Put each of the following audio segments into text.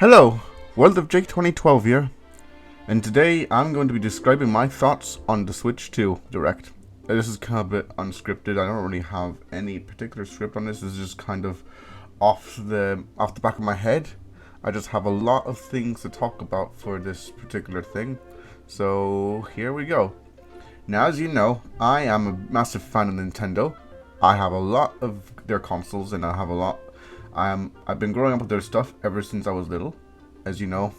Hello, World of Jake 2012 here, and today I'm going to be describing my thoughts on the Switch 2 Direct. This is kind of a bit unscripted. I don't really have any particular script on this. This is just kind of off the back of my head. I just have a lot of things to talk about for this particular thing. So here we go. Now, as you know, I am a massive fan of Nintendo. I have a lot of their consoles, and I've been growing up with their stuff ever since I was little, as you know.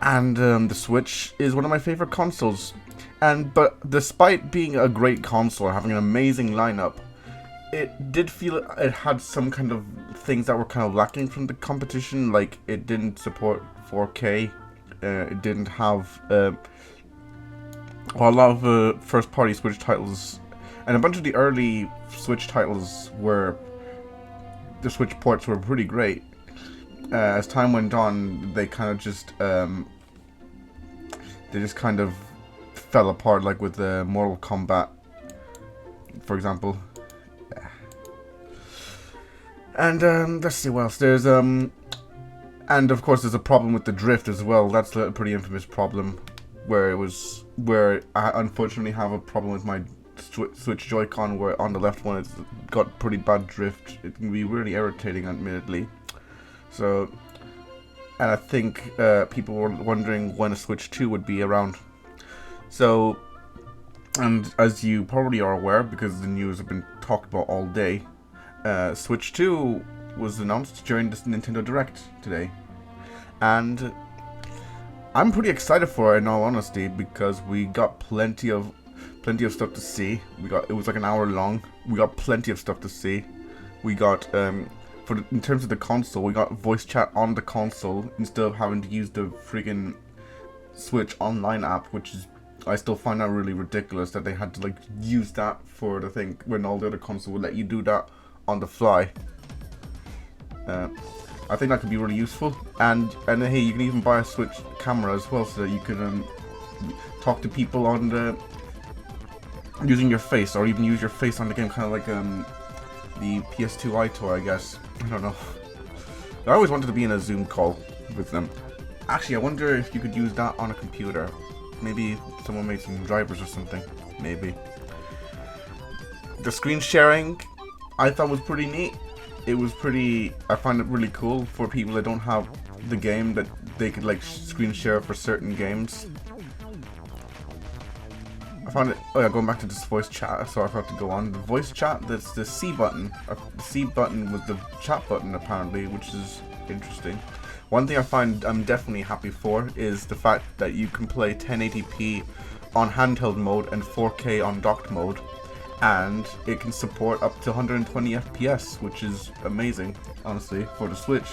And the Switch is one of my favorite consoles. But despite being a great console, having an amazing lineup, it did feel it had some kind of things that were kind of lacking from the competition. Like, it didn't support 4K. It didn't have a lot of first-party Switch titles, and a bunch of the early Switch titles the Switch ports were pretty great. As time went on, they kind of just kind of fell apart, like with Mortal Kombat, for example. And let's see what else. There's and of course there's a problem with the drift as well. That's a pretty infamous problem, where I unfortunately have a problem with my Switch Joy-Con, where on the left one it's got pretty bad drift. It can be really irritating, admittedly. So, and I think people were wondering when a Switch 2 would be around. So, and as you probably are aware, because the news have been talked about all day, Switch 2 was announced during this Nintendo Direct today. And I'm pretty excited for it, in all honesty, because we got plenty of stuff to see. It was like an hour long. We got plenty of stuff to see. We got in terms of the console, we got voice chat on the console instead of having to use the freaking Switch Online app, which is, I still find that really ridiculous that they had to like use that for the thing when all the other consoles would let you do that on the fly. I think that could be really useful, and hey, you can even buy a Switch camera as well, so that you can talk to people on using your face, or even use your face on the game, kind of like the PS2 iToy, I guess. I don't know. I always wanted to be in a Zoom call with them. Actually, I wonder if you could use that on a computer. Maybe someone made some drivers or something. Maybe. The screen sharing, I thought was pretty neat. I find it really cool for people that don't have the game, that they could like screen share for certain games. I found it, going back to this voice chat, so I forgot to go on. The voice chat, that's the C button. The C button was the chat button, apparently, which is interesting. One thing I find I'm definitely happy for is the fact that you can play 1080p on handheld mode and 4K on docked mode. And it can support up to 120 FPS, which is amazing, honestly, for the Switch.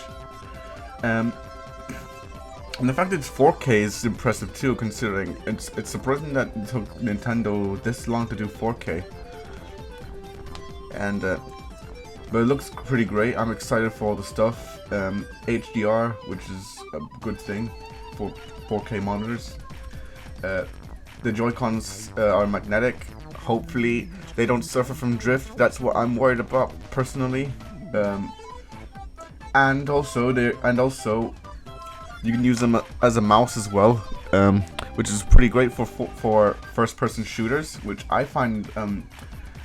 And the fact that it's 4K is impressive too, considering it's surprising that it took Nintendo this long to do 4K. And but it looks pretty great. I'm excited for all the stuff. HDR, which is a good thing for 4K monitors. The Joy-Cons are magnetic. Hopefully they don't suffer from drift. That's what I'm worried about personally. And also you can use them as a mouse as well, which is pretty great for first-person shooters, which I find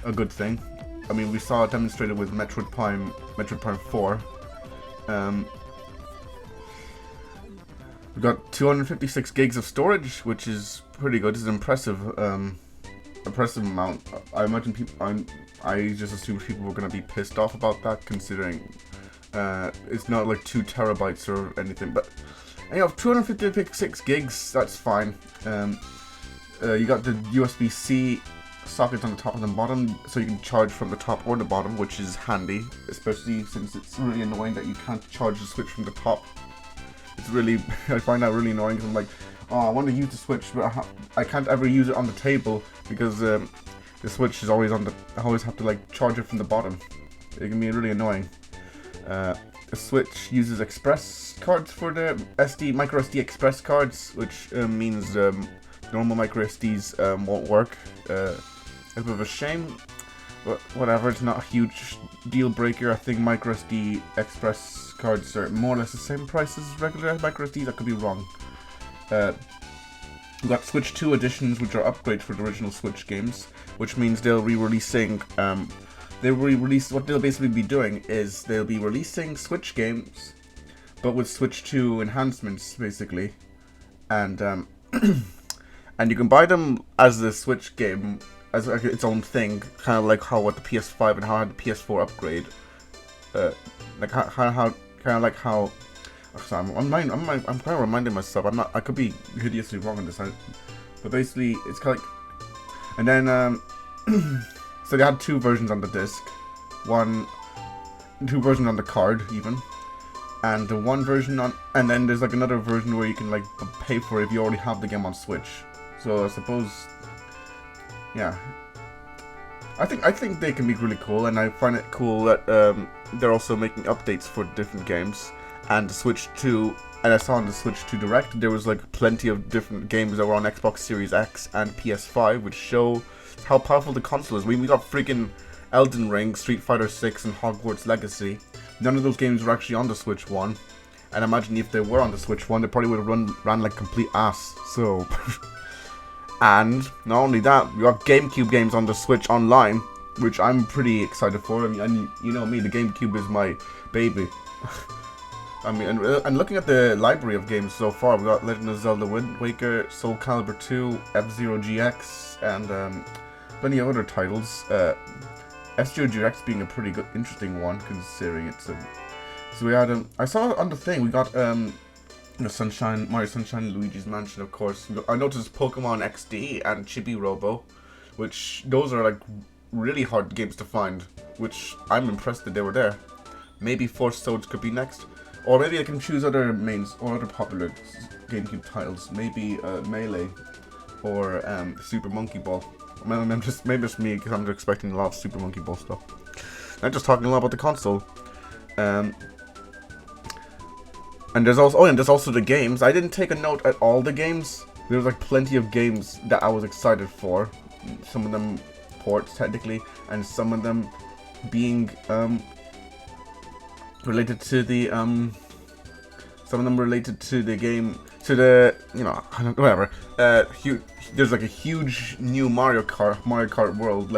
a good thing. I mean, we saw it demonstrated with Metroid Prime 4. We got 256 gigs of storage, which is pretty good. It's an impressive amount. I imagine I just assumed people were gonna be pissed off about that, considering it's not like 2 terabytes or anything. But you have 256 gigs. That's fine. You got the USB-C sockets on the top and the bottom, so you can charge from the top or the bottom, which is handy, especially since it's really annoying that you can't charge the Switch from the top. It's really, I find that really annoying, because I'm like, oh, I want to use the Switch, but I can't ever use it on the table, because the Switch is always I always have to like charge it from the bottom. It can be really annoying. The Switch uses express cards for the micro SD express cards, which means normal micro SDs won't work. A bit of a shame, but whatever. It's not a huge deal breaker. I think micro SD express cards are more or less the same price as regular micro SDs. I could be wrong. We got Switch 2 editions, which are upgrades for the original Switch games, which means they'll be releasing. What they'll basically be doing is they'll be releasing Switch games, but with Switch 2 enhancements, basically, and and you can buy them as the Switch game as like its own thing, kind of like how what the PS5 and how the PS4 upgrade, like how kind of like how. So I'm kind of reminding myself. I could be hideously wrong on this, but basically it's kind of like, and then so they had 2 versions on the disc, 2 versions on the card even, and the 1 version on, and then there's like another version where you can like pay for it if you already have the game on Switch. So I suppose, yeah, I think they can be really cool, and I find it cool that they're also making updates for different games. And the Switch 2, and I saw on the Switch 2 Direct, there was like plenty of different games that were on Xbox Series X and PS5, which show how powerful the console is. We got freaking Elden Ring, Street Fighter 6, and Hogwarts Legacy. None of those games were actually on the Switch 1. And imagine if they were on the Switch 1, they probably would have ran like complete ass. So, and not only that, we got GameCube games on the Switch Online, which I'm pretty excited for. I mean, you know me, the GameCube is my baby. I mean, and looking at the library of games so far, we got Legend of Zelda Wind Waker, Soul Calibur 2, F-Zero GX, and plenty of other titles. F-Zero GX being a pretty good, interesting one, considering it's a. So we had I saw on the thing we got Mario Sunshine and Luigi's Mansion, of course. I noticed Pokemon XD and Chibi Robo, which those are like really hard games to find. Which I'm impressed that they were there. Maybe Force Toads could be next. Or maybe I can choose other mains or other popular GameCube titles. Maybe Melee or Super Monkey Ball. Maybe it's me because I'm expecting a lot of Super Monkey Ball stuff. I'm just talking a lot about the console. And there's also the games. I didn't take a note at all the games. There's like plenty of games that I was excited for. Some of them ports technically, and some of them being related to the game, to the, you know, whatever. There's like a huge new Mario Kart world.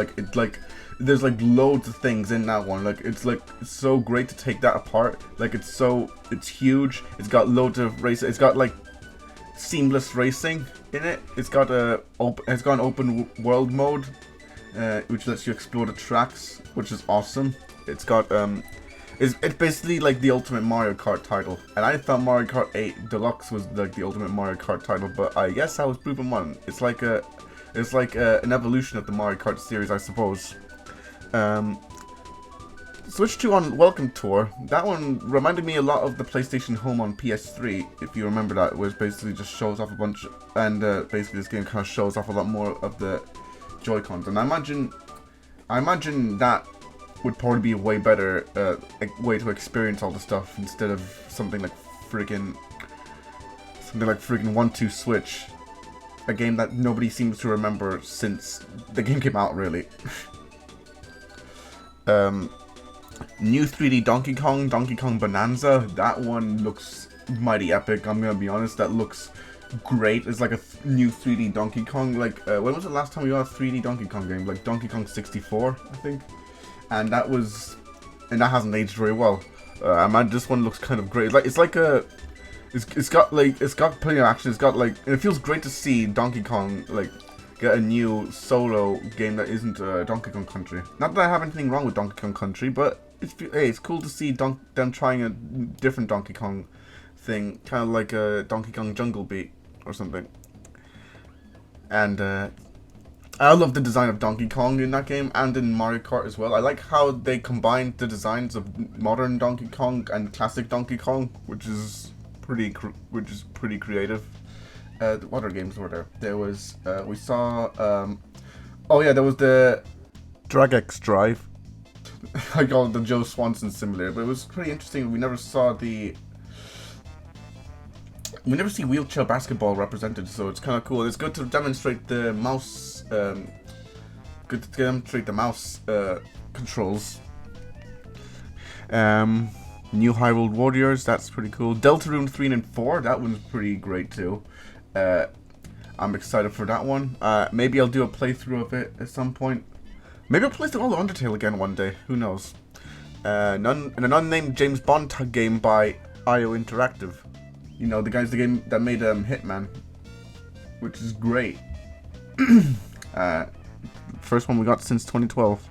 There's like loads of things in that one. It's so great to take that apart. It's huge. It's got loads of racing. It's got like seamless racing in it. It's got an open world mode, which lets you explore the tracks, which is awesome. It's got It's basically like the ultimate Mario Kart title, and I thought Mario Kart 8 Deluxe was like the ultimate Mario Kart title, but I guess I was proven wrong. It's like an evolution of the Mario Kart series, I suppose. Switch 2 on Welcome Tour. That one reminded me a lot of the PlayStation Home on PS3, if you remember that, where it basically just shows off a bunch, and basically this game kind of shows off a lot more of the Joy-Cons, and I imagine that would probably be a way better way to experience all the stuff instead of something like freaking 1-2 Switch, a game that nobody seems to remember since the game came out, really. New 3D Donkey Kong Bonanza. That one looks mighty epic. I'm gonna be honest, that looks great. It's like a new 3D Donkey Kong. Like when was the last time we got a 3D Donkey Kong game? Like Donkey Kong 64, I think. And that hasn't aged very well. Man, this one looks kind of great. It's got plenty of action. It's got like, and it feels great to see Donkey Kong like get a new solo game that isn't Donkey Kong Country. Not that I have anything wrong with Donkey Kong Country, but it's cool to see them trying a different Donkey Kong thing, kind of like a Donkey Kong Jungle Beat or something. And I love the design of Donkey Kong in that game and in Mario Kart as well. I like how they combined the designs of modern Donkey Kong and classic Donkey Kong, which is pretty creative. What other games were there? There was we saw there was the Dragex Drive. I call it the Joe Swanson simulator, but it was pretty interesting. We never see wheelchair basketball represented, so it's kind of cool. It's good to demonstrate the mouse. Good to demonstrate the mouse controls. New Hyrule Warriors, that's pretty cool. Deltarune 3 and 4, that one's pretty great too. I'm excited for that one. Maybe I'll do a playthrough of it at some point. Maybe I'll play through all of Undertale again one day. Who knows? And an unnamed James Bond game by IO Interactive. You know, the guys the game that made Hitman, which is great. First one we got since 2012.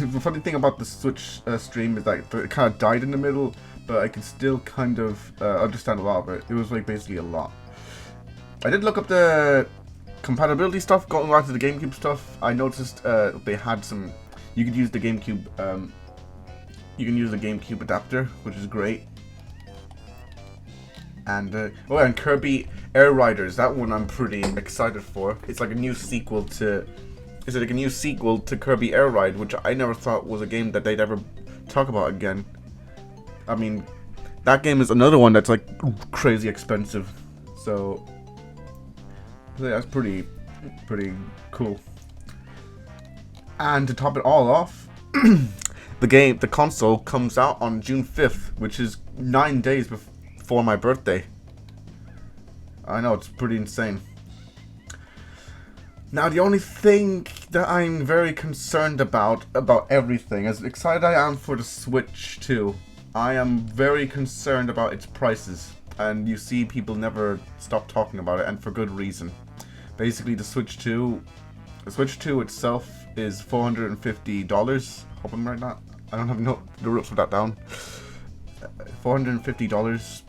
The funny thing about the Switch stream is that it kind of died in the middle, but I can still kind of understand a lot of it. It was like basically a lot. I did look up the compatibility stuff, going back to the GameCube stuff. I noticed they had some. You could use the GameCube. You can use the GameCube adapter, which is great. And oh, and Kirby Air Riders. That one I'm pretty excited for. It's like a new sequel to. Is it like a new sequel to Kirby Air Ride, which I never thought was a game that they'd ever talk about again. I mean, that game is another one that's like crazy expensive. So yeah, that's pretty cool. And to top it all off, the console comes out on June 5th, which is 9 days before my birthday. I know, it's pretty insane. Now, the only thing that I'm very concerned about everything, as excited I am for the Switch 2, I am very concerned about its prices. And you see people never stop talking about it, and for good reason. Basically, the Switch 2 itself is $450. Hope I'm right now. I don't have the rules for that down. $450.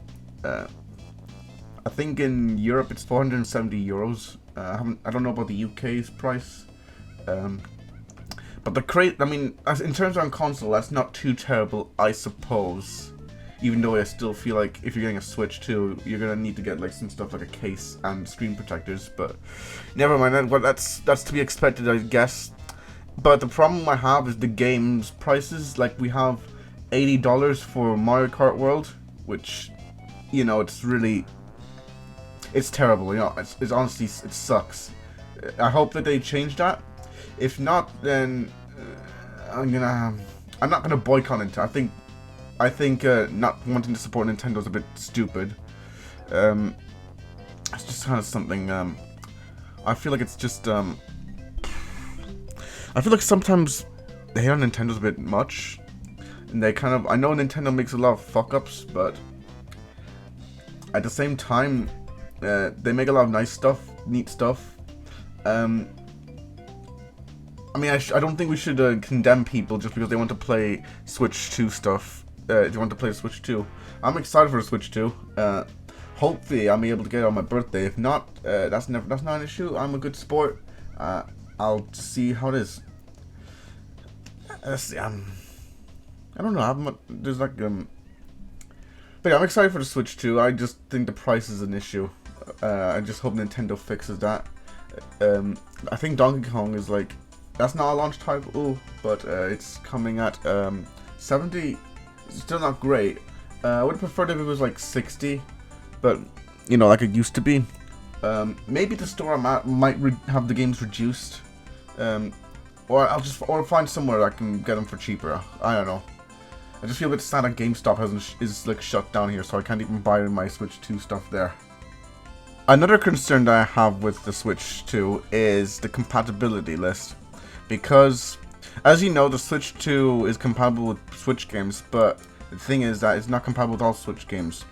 I think in Europe it's 470 euros. I don't know about the UK's price. But I mean, in terms of console, that's not too terrible, I suppose. Even though I still feel like if you're getting a Switch 2, you're gonna need to get like some stuff like a case and screen protectors. But never mind. Well, that's to be expected, I guess. But the problem I have is the games prices. Like we have $80 for Mario Kart World, which, you know, it's terrible. You know, it's honestly, it sucks. I hope that they change that. If not, then I'm not gonna boycott it. I think not wanting to support Nintendo is a bit stupid. It's just kind of something. I feel like it's just. I feel like sometimes they hate on Nintendo's a bit much, and they kind of. I know Nintendo makes a lot of fuck ups, but at the same time, they make a lot of nice stuff, neat stuff. I mean, I don't think we should condemn people just because they want to play Switch 2 stuff. Do you want to play Switch 2? I'm excited for the Switch 2. Hopefully, I'll be able to get it on my birthday. If not, that's not an issue. I'm a good sport. I'll see how it is. Let's see. I don't know. There's like But yeah, I'm excited for the Switch 2. I just think the price is an issue. I just hope Nintendo fixes that. I think Donkey Kong is like, that's not a launch title, but it's coming at 70. It's still not great. I would have preferred if it was like 60, but you know, like it used to be. Maybe the store I'm at might have the games reduced, or I'll find somewhere I can get them for cheaper. I don't know. I just feel a bit sad that GameStop is like shut down here, so I can't even buy my Switch 2 stuff there. Another concern that I have with the Switch 2 is the compatibility list, because as you know, the Switch 2 is compatible with Switch games, but the thing is that it's not compatible with all Switch games.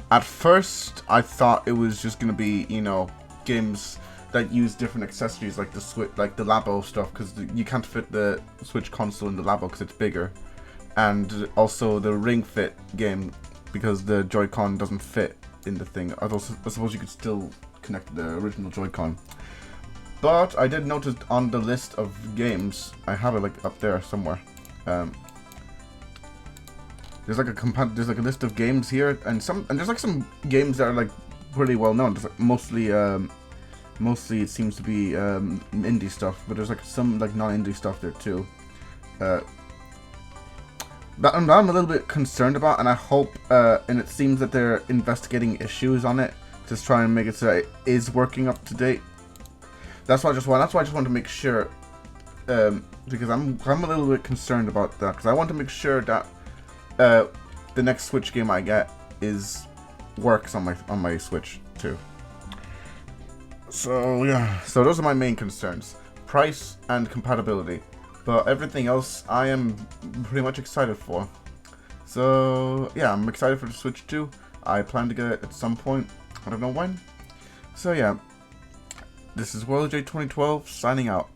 At first, I thought it was just gonna be, you know, games that use different accessories like the Switch, like the Labo stuff, because you can't fit the Switch console in the Labo because it's bigger, and also the Ring Fit game because the Joy-Con doesn't fit in the thing. Although I suppose you could still connect the original Joy-Con. But I did notice on the list of games, I have it like up there somewhere. There's like a list of games here, and there's like some games that are like pretty well known. There's like mostly it seems to be indie stuff, but there's like some like non-indie stuff there too. That I'm a little bit concerned about, and I hope and it seems that they're investigating issues on it to try and make it so it is working up to date. That's why I just want to make sure because I'm a little bit concerned about that, because I want to make sure that the next Switch game I get works on my Switch too. So yeah, so those are my main concerns: price and compatibility. But everything else, I am pretty much excited for. So yeah, I'm excited for the Switch 2. I plan to get it at some point. I don't know when. So yeah, this is WorldJ 2012 signing out.